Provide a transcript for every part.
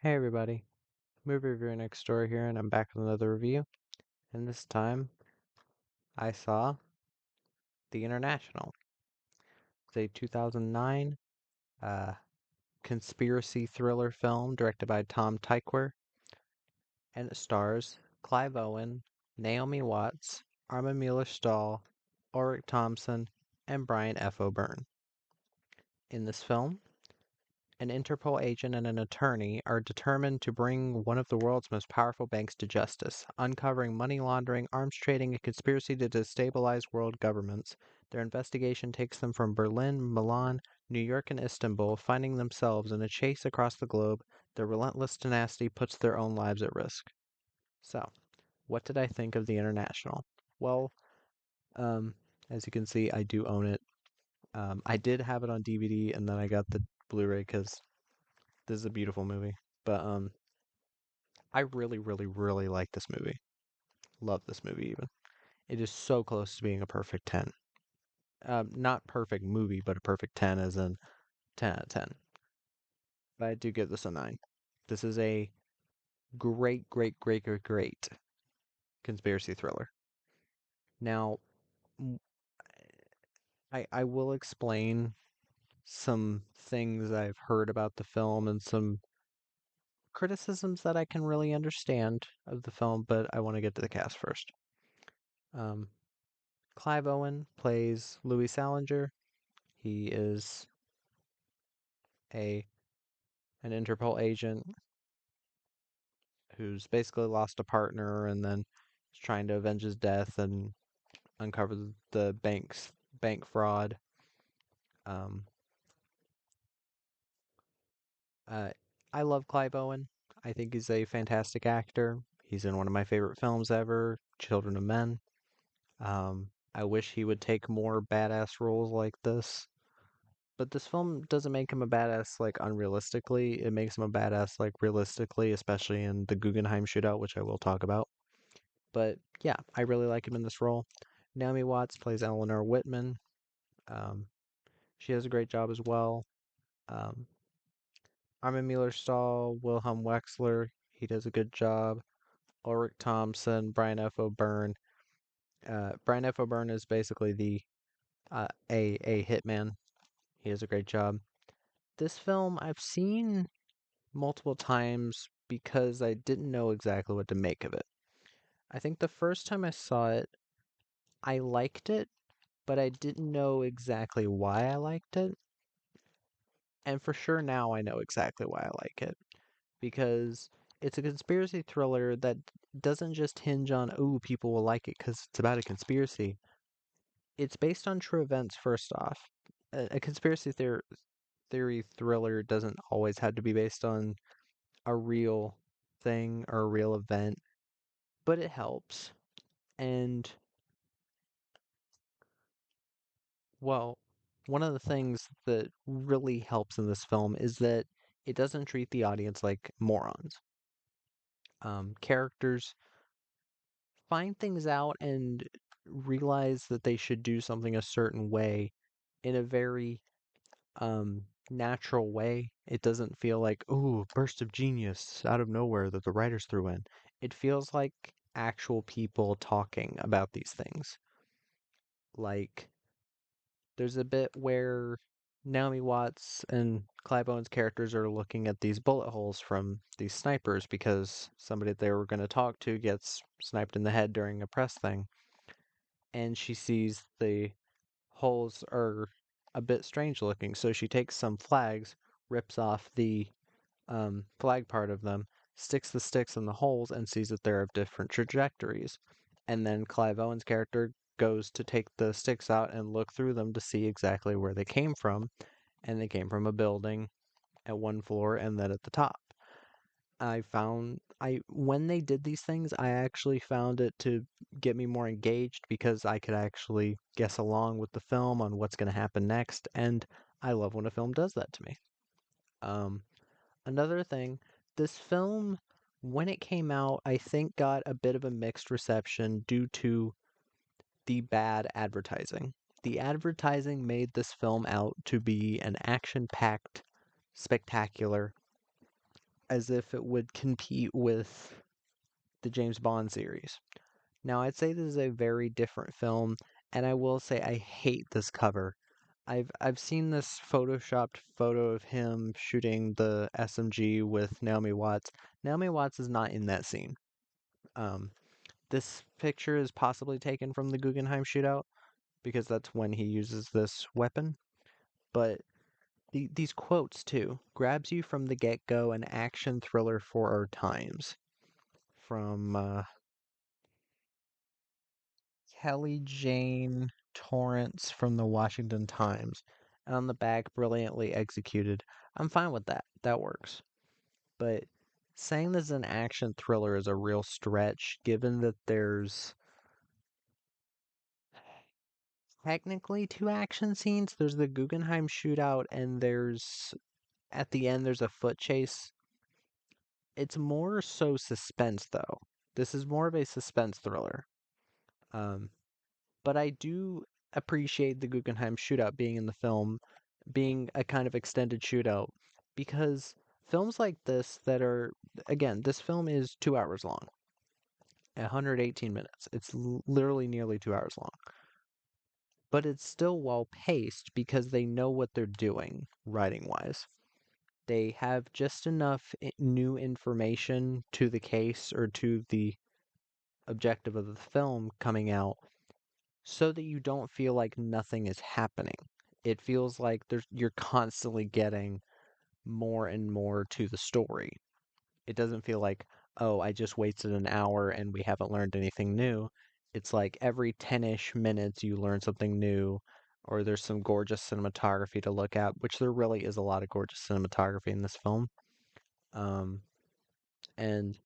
Hey everybody, Movie Reviewer Next Door here, and I'm back with another review. And this time, I saw The International. It's a 2009 uh, conspiracy thriller film directed by Tom Tykwer, and it stars Clive Owen, Naomi Watts, Armin Mueller-Stahl, Ulrich Thompson, and Brian F. O'Byrne. In this film, an Interpol agent and an attorney are determined to bring one of the world's most powerful banks to justice, uncovering money laundering, arms trading, and conspiracy to destabilize world governments. Their investigation takes them from Berlin, Milan, New York, and Istanbul, finding themselves in a chase across the globe. Their relentless tenacity puts their own lives at risk. So, what did I think of The International? Well, um, as you can see, I do own it. I did have it on DVD, and then I got the Blu-ray because this is a beautiful movie. But I really, really, really like this movie. Love this movie even. It is so close to being a perfect 10. Not perfect movie, but a perfect 10 as in 10 out of 10. But I do give this a 9. This is a great, great, great, great, great conspiracy thriller. Now, I will explain some things I've heard about the film and some criticisms that I can really understand of the film, but I want to get to the cast first. Um, Clive Owen plays Louis Salinger. He is a an Interpol agent who's basically lost a partner and then is trying to avenge his death and uncover the bank fraud. Um, uh, I love Clive Owen. I think he's a fantastic actor. He's in one of my favorite films ever, Children of Men. I wish he would take more badass roles like this. But this film doesn't make him a badass like unrealistically. It makes him a badass like realistically, especially in the Guggenheim shootout, which I will talk about. But yeah, I really like him in this role. Naomi Watts plays Eleanor Whitman. Um, she does a great job as well. Um, Armin Mueller-Stahl, Wilhelm Wexler, he does a good job. Ulrich Thompson, Brian F. O'Byrne. Brian F. O'Byrne is basically the a hitman. He does a great job. This film I've seen multiple times because I didn't know exactly what to make of it. I think the first time I saw it, I liked it, but I didn't know exactly why I liked it. And for sure now I know exactly why I like it. Because it's a conspiracy thriller that doesn't just hinge on, oh, people will like it because it's about a conspiracy. It's based on true events, first off. A conspiracy theory thriller doesn't always have to be based on a real thing or a real event, but it helps. And, well, one of the things that really helps in this film is that it doesn't treat the audience like morons. Characters find things out and realize that they should do something a certain way in a very natural way. It doesn't feel like, oh, burst of genius out of nowhere that the writers threw in. It feels like actual people talking about these things. Like, there's a bit where Naomi Watts and Clive Owen's characters are looking at these bullet holes from these snipers because somebody they were going to talk to gets sniped in the head during a press thing. And she sees the holes are a bit strange looking. So she takes some flags, rips off the flag part of them, sticks the sticks in the holes, and sees that they're of different trajectories. And then Clive Owen's character goes to take the sticks out and look through them to see exactly where they came from. And they came from a building at one floor and then at the top. I when they did these things, I actually found it to get me more engaged because I could actually guess along with the film on what's going to happen next, and I love when a film does that to me. Um, Another thing, this film, when it came out, I think got a bit of a mixed reception due to the bad advertising. The advertising made this film out to be an action-packed, spectacular as if it would compete with the James Bond series. Now, I'd say this is a very different film, and I will say I hate this cover. I've seen this photoshopped photo of him shooting the SMG with Naomi Watts. Naomi Watts is not in that scene. Um, this picture is possibly taken from the Guggenheim shootout because that's when he uses this weapon. But these quotes too grabs you from the get go, an action thriller for our times from Kelly Jane Torrance from the Washington Times. And on the back, brilliantly executed. I'm fine with that. That works. But saying this is an action thriller is a real stretch, given that there's technically two action scenes. There's the Guggenheim shootout, and at the end, there's a foot chase. It's more so suspense, though. This is more of a suspense thriller. Um, but I do appreciate the Guggenheim shootout being in the film, being a kind of extended shootout, because films like this that are, again, this film is 2 hours long, 118 minutes. It's literally nearly 2 hours long, but it's still well paced because they know what they're doing writing wise. They have just enough new information to the case or to the objective of the film coming out so that you don't feel like nothing is happening. It feels like you're constantly getting more and more to the story. It doesn't feel like, oh, I just wasted an hour and we haven't learned anything new. It's like every 10-ish minutes you learn something new, or there's some gorgeous cinematography to look at, which there really is a lot of gorgeous cinematography in this film. Um, and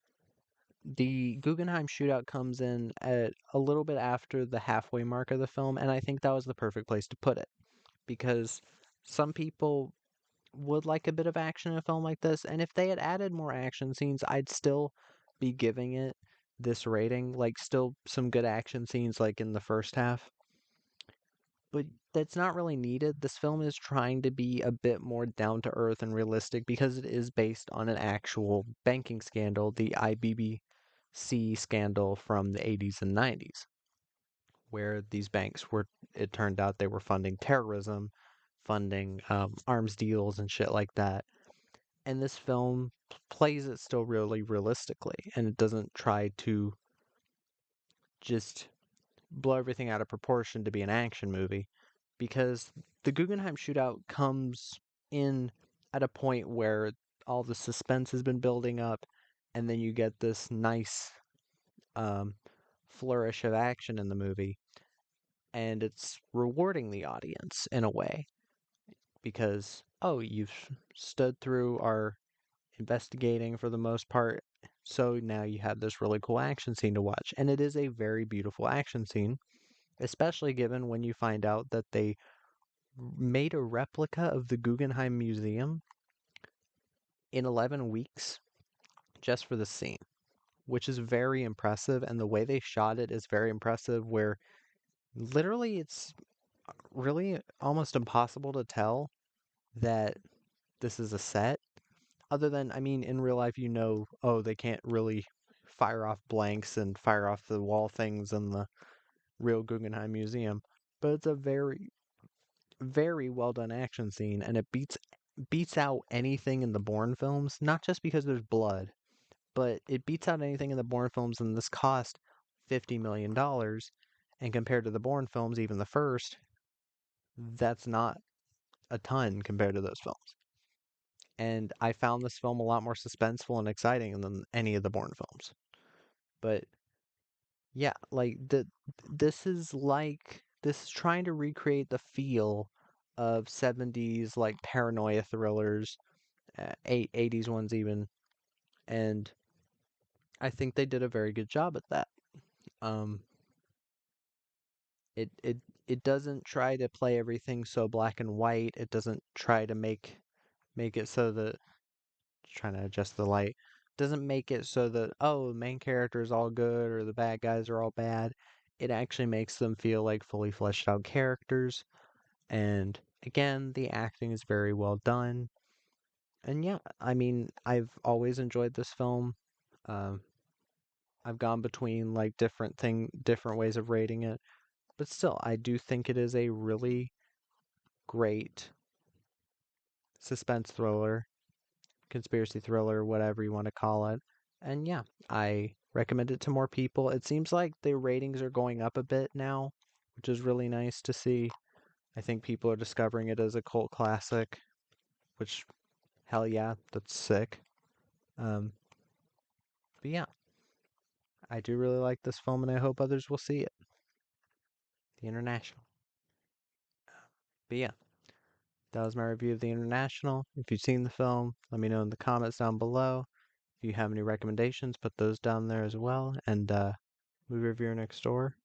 the Guggenheim shootout comes in at a little bit after the halfway mark of the film, and I think that was the perfect place to put it because some people would like a bit of action in a film like this, and if they had added more action scenes, I'd still be giving it this rating. Like, still some good action scenes, like in the first half, but that's not really needed. This film is trying to be a bit more down to earth and realistic because it is based on an actual banking scandal, the IBBC scandal from the 80s and 90s, where these banks were, it turned out they were funding terrorism, funding arms deals and shit like that. And this film plays it still really realistically, and it doesn't try to just blow everything out of proportion to be an action movie, because the Guggenheim shootout comes in at a point where all the suspense has been building up, and then you get this nice um, flourish of action in the movie, and it's rewarding the audience in a way because, oh, you've stood through our investigating for the most part. So now you have this really cool action scene to watch. And it is a very beautiful action scene, especially given when you find out that they made a replica of the Guggenheim Museum in 11 weeks just for the scene, which is very impressive. And the way they shot it is very impressive, where literally it's really almost impossible to tell that this is a set. Other than, I mean, in real life, oh, they can't really fire off blanks and fire off the wall things in the real Guggenheim Museum. But it's a very, very well done action scene, and it beats out anything in the Bourne films, not just because there's blood, but it beats out anything in the Bourne films, and this cost $50 million. And compared to the Bourne films, even the first, that's not a ton compared to those films. And I found this film a lot more suspenseful and exciting than any of the Bourne films. But yeah, this is trying to recreate the feel of 70s like paranoia thrillers, 80s ones even, and I think they did a very good job at that. Um, it it it doesn't try to play everything so black and white. It doesn't try to make it so that trying to adjust the light doesn't make it so that, oh, the main character is all good or the bad guys are all bad. It actually makes them feel like fully fleshed out characters. And again, the acting is very well done. And yeah, I mean, I've always enjoyed this film. Um, I've gone between like different ways of rating it, but still, I do think it is a really great suspense thriller, conspiracy thriller, whatever you want to call it. And yeah, I recommend it to more people. It seems like the ratings are going up a bit now, which is really nice to see. I think people are discovering it as a cult classic, which, hell yeah, that's sick. Um, but yeah, I do really like this film and I hope others will see it. The International. But yeah, that was my review of The International. If you've seen the film, let me know in the comments down below. If you have any recommendations, put those down there as well. And movie reviewer next door.